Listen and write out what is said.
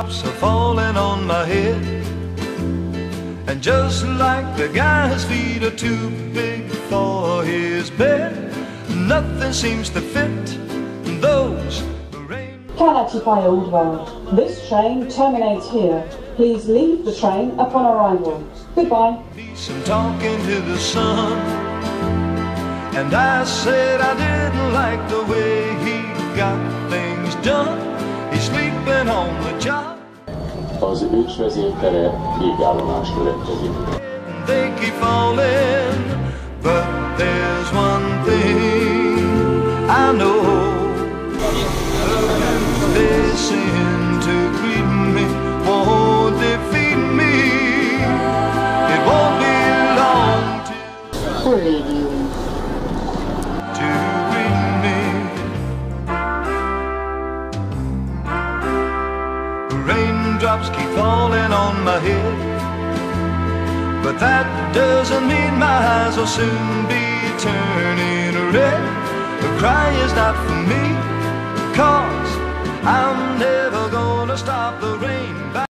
Raindrops are falling on my head, and just like the guy's feet are too big for his bed, nothing seems to fit those Calatify Old World. This train terminates here. Please leave the train upon arrival. Goodbye. Some talking to the sun, and I said I didn't like the way he got things done. He's sleeping on the job. Az ős vezértere végállomás következik. They keep falling, but there's one thing I know. They seem to greet me, won't defeat me. It won't be long Poor lady. to greet me. Raindrops keep falling on my head, but that doesn't mean my eyes will soon be turning red. The cry is not for me, 'cause I'm never gonna stop the rain.